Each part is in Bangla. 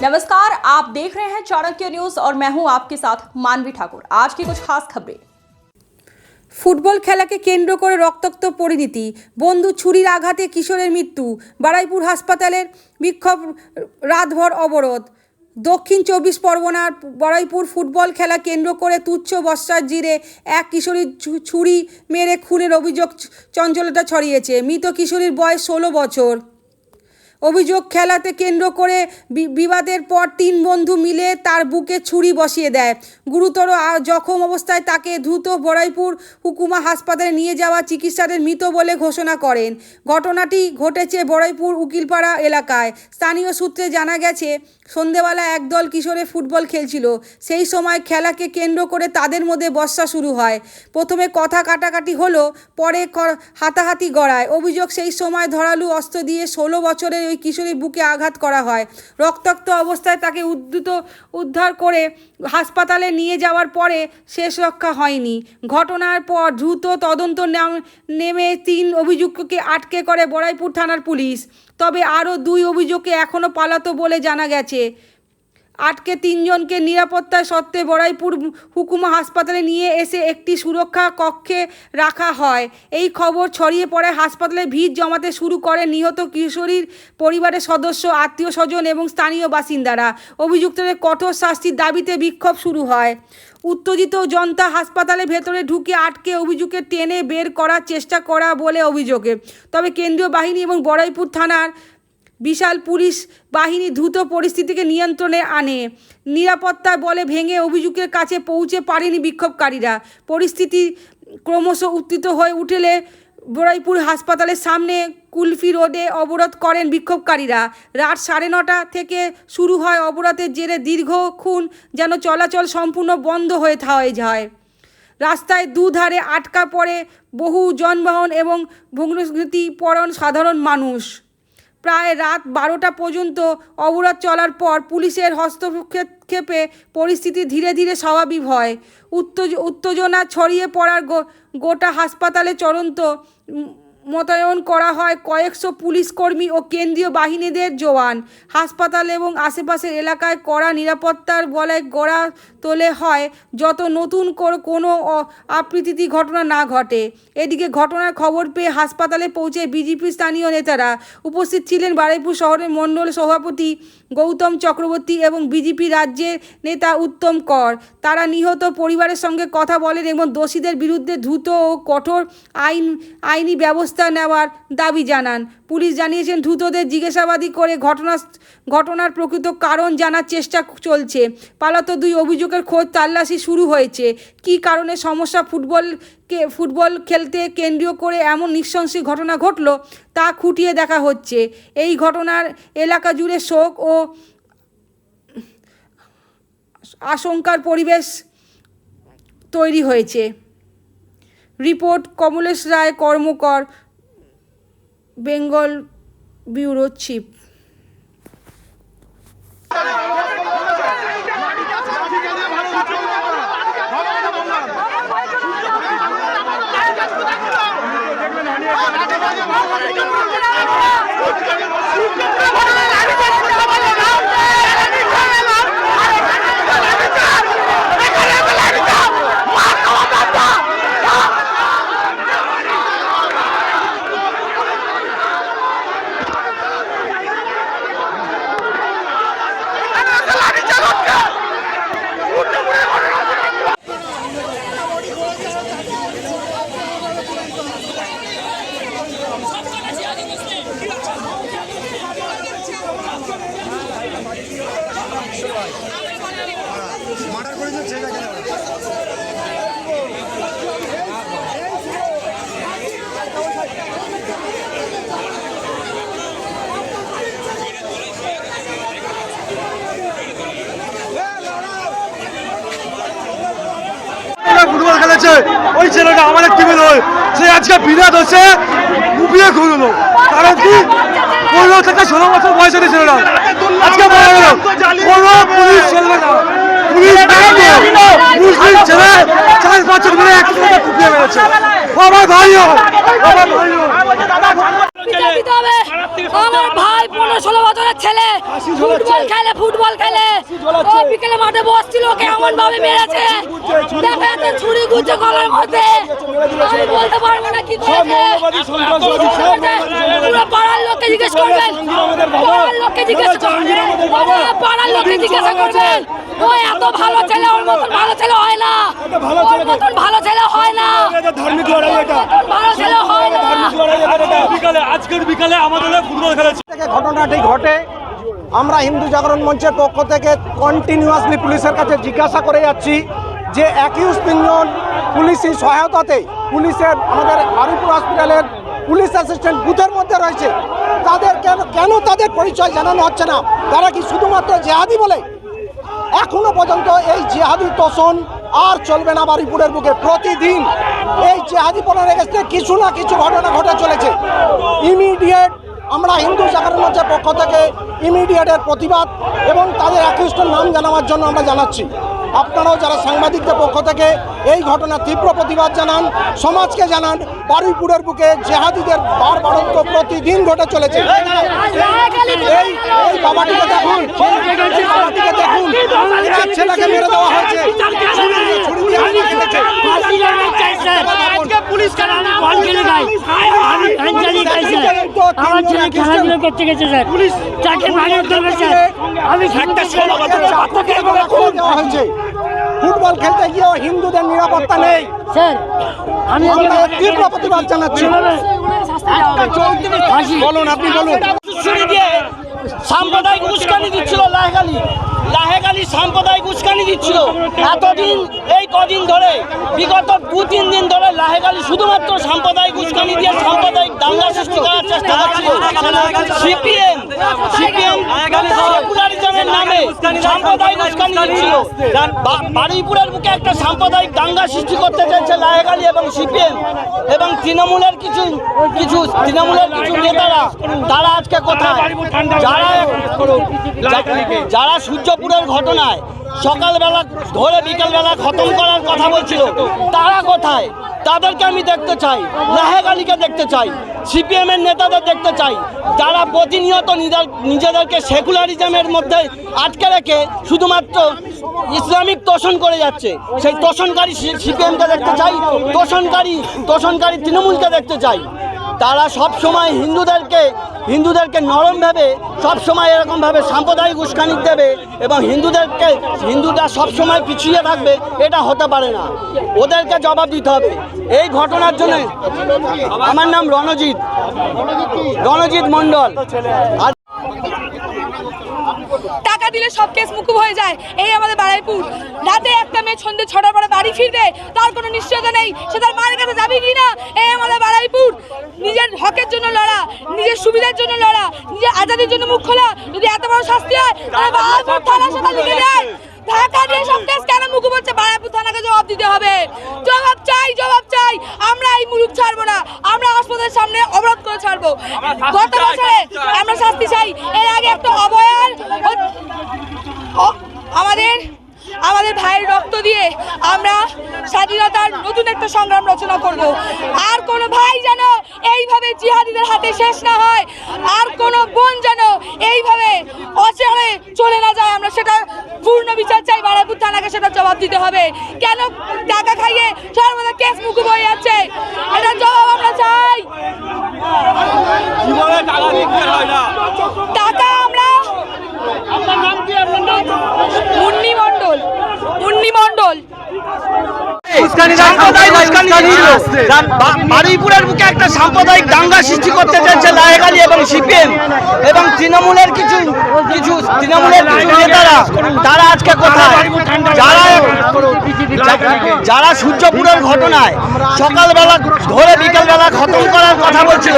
नमस्कार, आप देख रहे हैं चाणक्य न्यूज और मैं हूं आपके साथ मानवी ठाकुर। आज की कुछ खास खबरें। ফুটবল খেলাকে কেন্দ্র করে রক্তাক্ত পরিণতি, বন্দুক ছুরির আঘাতে কিশোরের মৃত্যু, বারুইপুর হাসপাতালের বিক্ষোভ, রাতভর অবরোধ। দক্ষিণ 24 পরগনার বারুইপুর ফুটবল খেলা কেন্দ্র করে তুচ্ছ বর্ষার জিরে এক কিশোরীর ছুরি মেরে খুনের অভিযোগ চঞ্চলতা ছড়িয়েছে। মৃত কিশোরীর বয়স 16 বছর। অভিযোগ, খেলাতে কেন্দ্র করে বিবাদের পর 3 বন্ধু মিলে তার বুকে ছুরি বসিয়ে দেয়। গুরুতর জখম অবস্থায় তাকে দ্রুত বারুইপুর হুকুমা হাসপাতালে নিয়ে যাওয়া চিকিৎসকদের মৃত বলে ঘোষণা করেন। ঘটনাটি ঘটেছে বারুইপুর উকিলপাড়া এলাকায়। স্থানীয় সূত্রে জানা গেছে, সন্ধেবেলা একদল কিশোরে ফুটবল খেলছিল। সেই সময় খেলাকে কেন্দ্র করে তাদের মধ্যে বচসা শুরু হয়। প্রথমে কথা কাটাকাটি হলো, পরে হাতাহাতি গড়ায়। অভিযোগ, সেই সময় ধারালো অস্ত্র দিয়ে 16 বছরের ওই কিশোরীর বুকে আঘাত করা হয়। রক্তাক্ত অবস্থায় তাকে উদ্ধার করে হাসপাতালে নিয়ে যাওয়ার পরে শেষ রক্ষা হয়নি। ঘটনার পর দ্রুত তদন্ত নেমে 3 অভিযুক্তকে আটকে করে বারুইপুর থানার পুলিশ। তবে আরও 2 অভিযোগকে এখনও পালাতো বলে জানা গেছে। আটকে 3 জনকে নিরাপত্তার সত্ত্বে বারুইপুর হুকুমা হাসপাতালে নিয়ে এসে একটি সুরক্ষা কক্ষে রাখা হয়। এই খবর ছড়িয়ে পড়ে হাসপাতালে ভিড় জমাতে শুরু করে নিহত কিশোরীর পরিবারের সদস্য, আত্মীয় স্বজন এবং স্থানীয় বাসিন্দারা। অভিযুক্তদের কঠোর শাস্তির দাবিতে বিক্ষোভ শুরু হয়। উত্তেজিত জনতা হাসপাতালের ভেতরে ঢুকে আটকে অভিযুক্তকে টেনে বের করার চেষ্টা করা বলে অভিযোগে। তবে কেন্দ্রীয় বাহিনী এবং বারুইপুর থানার বিশাল পুলিশ বাহিনী দ্রুত পরিস্থিতিকে নিয়ন্ত্রণে আনে। নিরাপত্তার বলে ভেঙে অভিযুক্তের কাছে পৌঁছে পারেনি বিক্ষোভকারীরা। পরিস্থিতি ক্রমশ উত্তেজিত হয়ে উঠলে বারুইপুর হাসপাতালের সামনে কুলফি রোডে অবরোধ করেন বিক্ষোভকারীরা। রাত 9:30 থেকে শুরু হয় অবরোধের জেরে দীর্ঘক্ষণ যেন চলাচল সম্পূর্ণ বন্ধ হয়ে যায়। রাস্তায় দুধারে আটকা পড়ে বহু যানবাহন এবং ভগ্নগতিপরণ সাধারণ মানুষ। প্রায় রাত 12টা পর্যন্ত অবরোধ চলার পর পুলিশের হস্তক্ষেপে পরিস্থিতি ধীরে ধীরে স্বাভাবিক হয়। উত্তেজনা ছড়িয়ে পড়ার গোটা হাসপাতালে চূড়ান্ত মোতায়েন করা হয় কয়েকশো পুলিশকর্মী ও কেন্দ্রীয় বাহিনীদের জওয়ান। হাসপাতাল এবং আশেপাশের এলাকায় কড়া নিরাপত্তার বলয় গড়া তোলে হয় যত নতুন কোনো অপ্রীতি ঘটনা না ঘটে। এদিকে ঘটনার খবর পেয়ে হাসপাতালে পৌঁছে বিজেপির স্থানীয় নেতারা উপস্থিত ছিলেন। বারুইপুর শহরের মণ্ডল সভাপতি গৌতম চক্রবর্তী এবং বিজেপি রাজ্যের নেতা উত্তম কর। তারা নিহত পরিবারের সঙ্গে কথা বলেন এবং দোষীদের বিরুদ্ধে দ্রুত ও কঠোর আইনি ব্যবস্থা নেওয়ার দাবি জানান। পুলিশ জানিয়েছেন, দ্রুতদের জিজ্ঞাসাবাদি করে ঘটনার প্রকৃত কারণ জানার চেষ্টা চলছে। পালাতো 2 অভিযোগের খোঁজ তল্লাশি শুরু হয়েছে। কী কারণে সমস্যা ফুটবল খেলতে কেন্দ্র করে এমন নৃশংস ঘটনা ঘটল তা খুঁটিয়ে দেখা হচ্ছে। এই ঘটনার এলাকা জুড়ে শোক ও আশঙ্কার পরিবেশ তৈরি হয়েছে। রিপোর্ট কমলেশ রায় কর্মকর, বেঙ্গল ব্যুরো চিফ। ফুটবল খেলেছে ওই ছেলেটা আমাদের টিমে নয়, সে আজকে বিরাট হচ্ছে গুপিয়ে ঘুরলো। কারণ কি 15 থেকে 16 বছর বয়সের ছেলেটা আজকে মারা গেল। কোনো পুলিশ চলবে না, পুলিশ মুসলিম ছেলে 4-5 জন মিলে একসাথে গুপিয়ে মেরেছে। আমার ভাই আমার ভাই 15-16 বছরের ছেলে ফুটবল খেলে ও বিকেলে মাঠে বসছিল, ওকে এমন ভাবে মেরেছে, দেখা যাচ্ছে ছুরি গুজে গলার মধ্যে। আমি বলতে পারবো না কি করেছে। পুরো পাড়ার লোককে জিজ্ঞেস করবেন, পাড়ার লোককে জিজ্ঞেস করবেন, পাড়ার লোককে জিজ্ঞাসা করবেন। ও এত ভালো ছেলে, ওর মতন ভালো ছেলে হয় না, ওর মতন ভালো ছেলে হয় না, ধার্মিক লড়াই, এটা ভালো ছেলে হয় না। আজকের বিকালে আমাদের ফুটবল খেলেছে। ঘটনাটি ঘটে, আমরা হিন্দু জাগরণ মঞ্চের পক্ষ থেকে কন্টিনিউয়াসলি পুলিশের কাছে জিজ্ঞাসা করে যাচ্ছি যে অ্যাকিউজ তিনজন পুলিশি সহায়তাতে পুলিশের আমাদের বারুইপুর হসপিটালের পুলিশ অ্যাসিস্ট্যান্ট বুথের মধ্যে রয়েছে, তাদের কেন তাদের পরিচয় জানানো হচ্ছে না? তারা কি শুধুমাত্র জেহাদি বলে? এখনো পর্যন্ত এই জেহাদি তোষণ আর চলবে না বারুইপুরের বুকে। প্রতিদিন এই জেহাদি পড়ার এগেস্টে কিছু না কিছু ঘটনা ঘটে চলেছে। ইমিডিয়েট আমরা হিন্দু জাগরণ মঞ্চের পক্ষ থেকে ইমিডিয়েটের প্রতিবাদ এবং তাদের অ্যাকিউজদের নাম জানাবার জন্য আমরা জানাচ্ছি। আপনারাও যারা সাংবাদিকদের পক্ষ থেকে এই ঘটনার তীব্র প্রতিবাদ জানান, সমাজকে জানান। বারুইপুরের বুকে জেহাদিদের বাড়ন্ত প্রতিদিন ঘটে চলেছে। এই বাবাটিকে দেখুন, এই বাবাটিকে দেখুন, নিজের ছেলেকে মেরে দেওয়া হয়েছে, ছুরি দিয়ে আঘাত করেছে। পুলিশ আমার ছেলে খেলাধুলো করতে গেছে স্যার, তাকে মারিয়ে দেবে স্যার। আমি ফুটবল খেলতে গিয়েও হিন্দুদের নিরাপত্তা নেই স্যার, আমি তীব্র প্রতিবাদ জানাচ্ছি। বলুন, আপনি বলুন। ছুরি দিয়ে সাম্প্রদায়িক উস্কানি দিচ্ছিল লাহেগালি সাম্প্রদায়িক উস্কানি দিচ্ছিল এতদিন। এই কদিন ধরে বিগত 2-3 দিন ধরে লাহেগালি শুধুমাত্র সাম্প্রদায়িক উস্কানি দিয়ে সাম্প্রদায়িক দাঙ্গা সৃষ্টি করার চেষ্টা করছিল। সিপিএম সেকুলারিজমের নামে সাম্প্রদায়িক উস্কানি দিচ্ছিল। বারুইপুরের বুকে একটা সাম্প্রদায়িক দাঙ্গা সৃষ্টি করতে চাইছে লাহেগালি এবং সিপিএম এবং তৃণমূলের কিছু নেতারা। তারা আজকে কোথায়? যারা সূর্যপুরের ঘটনায় সকালবেলা ধরে বিকেলবেলা খতম করার কথা বলছিল, তারা কোথায়? তাদেরকে আমি দেখতে চাই, লাহেগালিকে দেখতে চাই, সিপিএম এর নেতাদের দেখতে চাই, যারা প্রতিনিয়ত নিজেদেরকে সেকুলারিজমের মধ্যে আটকে রেখে শুধুমাত্র ইসলামিক তোষণ করে যাচ্ছে। সেই তোষণকারী সিপিএমকে দেখতে চাই, তোষণকারী তৃণমূলকে দেখতে চাই। তারা সব সময় হিন্দুদেরকে নরম ভেবে সবসময় এরকমভাবে সাম্প্রদায়িক উস্কানি দেবে এবং হিন্দুরা সবসময় পিছিয়ে থাকবে, এটা হতে পারে না। ওদেরকে জবাব দিতে হবে এই ঘটনার জন্য। আমার নাম রণজিৎ মণ্ডল। টাকা দিলে সব কেস মুকুব হয়ে যায়। এই আমাদের বারুইপুর। রাতে একটা মেয়ে সন্ধ্যে 6টার পরে বাড়ি ফিরবে, তার কোনো নিশ্চয়তা নেই সে তার মায়ের কাছে যাবে কি না। এই আমাদের বারুইপুর। নিজের হকের জন্য লড়া, নিজের সুবিধার জন্য লড়া, নিজের আজাদির জন্য মুখ খোলা। যদি এত বড় শাস্তি হয় তাহলে বারুইপুর থানা সেটা লিখে দেয়। ঢাকা দিয়ে সব কেস কেন মুকুব হচ্ছে? বারুইপুর থানাকে জবাব দিতে হবে। জবাব চাই। আমরা এই মুলুক ছাড়বো না, আমরা হাসপাতালের সামনে অবরোধ করে ছাড়বো। গত বছরে আমরা শাস্তি চাই। এর আগে একটা অবয়ার আমাদের ভাইয়ের রক্ত দিয়ে আমরা স্বাধীনতার নতুন একটা সংগ্রাম রচনা করব। আর কোনো ভাই যেন এইভাবে জিহাদিদের হাতে শেষ না হয়, আর কোনো বোন যেন এইভাবে অচেরে চলে না যায়। আমরা সেটা পূর্ণ বিচার চাই। বারুইপুর থানাকে সেটা জবাব দিতে হবে। কেন টাকা খাইয়ে সর্বদা কেস মুকুব হয়ে যাচ্ছে, এটা জবাব আমরা চাই। টাকা আমরা মুন্নি মণ্ডল। বারুইপুরের বুকে একটা সাম্প্রদায়িক দাঙ্গা সৃষ্টি করতে চাইছে লাহেগালি এবং সিপিএম এবং তৃণমূলের কিছু নেতারা। তারা আজকে কোথায়? যারা সূর্যপুরের ঘটনায় সকালবেলা ধরে বিকেলবেলা খতম করার কথা বলছিল,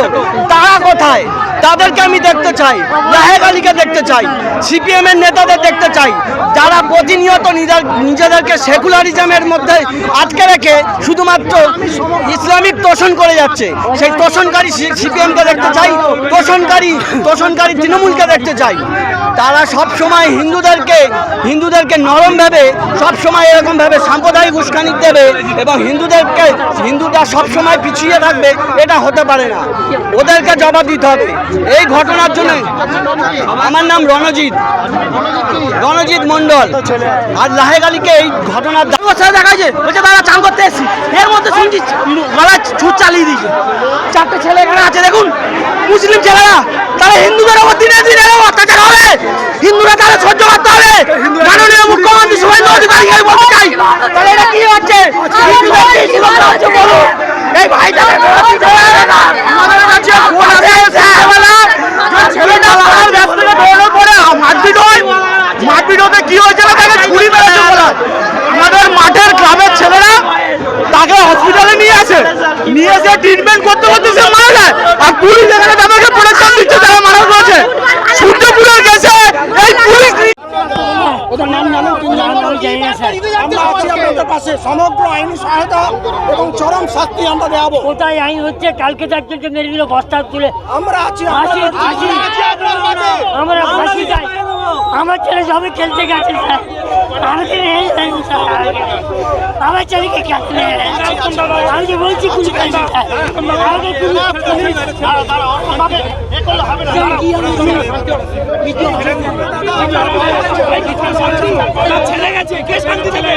তারা কোথায়? তাদেরকে আমি দেখতে চাই, লাহেগালিকে দেখতে চাই, সিপিএম এর নেতাদের দেখতে চাই, যারা প্রতিনিয়ত নিজেদেরকে সেকুলারিজমের মধ্যে আটকে রেখে শুধুমাত্র ইসলামিক তোষণ করে যাচ্ছে। সেই তোষণকারী সিপিএমকে দেখতে চাই, তোষণকারী তৃণমূলকে দেখতে চাই। তারা সব সময় হিন্দুদেরকে নরম ভাবে সব সময় এরকম ভাবে সাম্প্রদায়িক উস্কানি দেবে এবং হিন্দুরা সব সময় পিছিয়ে থাকবে, এটা হতে পারে না। ওদেরকে জবাব দিতে হবে এই ঘটনার জন্য। আমার নাম রণজিৎ মণ্ডল। আর লাহেক আলীকে এই ঘটনার দেখা যায় বলছে তারা চান করতে এসেছি, এর মধ্যে শুনছি গলায় ছুট চালিয়ে দিয়েছে। 4টে ছেলে এখানে আছে দেখুন, মুসলিম ছেলেরা, তারা হিন্দুদের ওপর দিনে দিনে অত্যাচার হবে, হিন্দুরা তারা সহ্য করতে হবে। মাননীয় মুখ্যমন্ত্রী শুভেন্দু অধিকারীকে বলতে চাই, তাহলে এটা কি হচ্ছে? এই ভাইটাকে আমাদের কাছে ফোন আসে, ছেলেটা মারপিট হতে কি হয়েছিল, তাকে ছুরি মেরেছে বলা। আমাদের মাঠের গ্রামের ছেলেরা তাকে হসপিটালে নিয়ে এসে ট্রিটমেন্ট করতে করতে সে মারা যায়, আর পুলিশ এখানে তাদেরকে প্রোটেকশন দিচ্ছে, তারা মারা গেছে। সূর্যপুরের গেছে এই পুলিশ। আমরা আছি আপনাদের পাশে, সমগ্র আইনি সহায়তা এবং চরম শাস্তি আমরা দেওয়াবো। কোথায় আইন হচ্ছে? কালকে একজনকে মেরে দিল বস্তা তুলে। আমরা আছি আমরা ফাঁসি চাই। আমার ছেলে সবে খেলতে গেছে স্যার, আমাকে নিয়ে যান স্যার, আমার ছেলেকে খেলতে নিয়ে যান। আমি যে বলছি পুলিশ আমাকে ছেলে গেছে, কে শান্তি দেবে?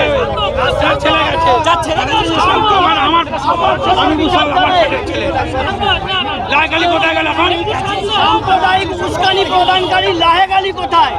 সাম্প্রদায়িক উস্কানি প্রদানকারী লাহেক আলী কোথায়?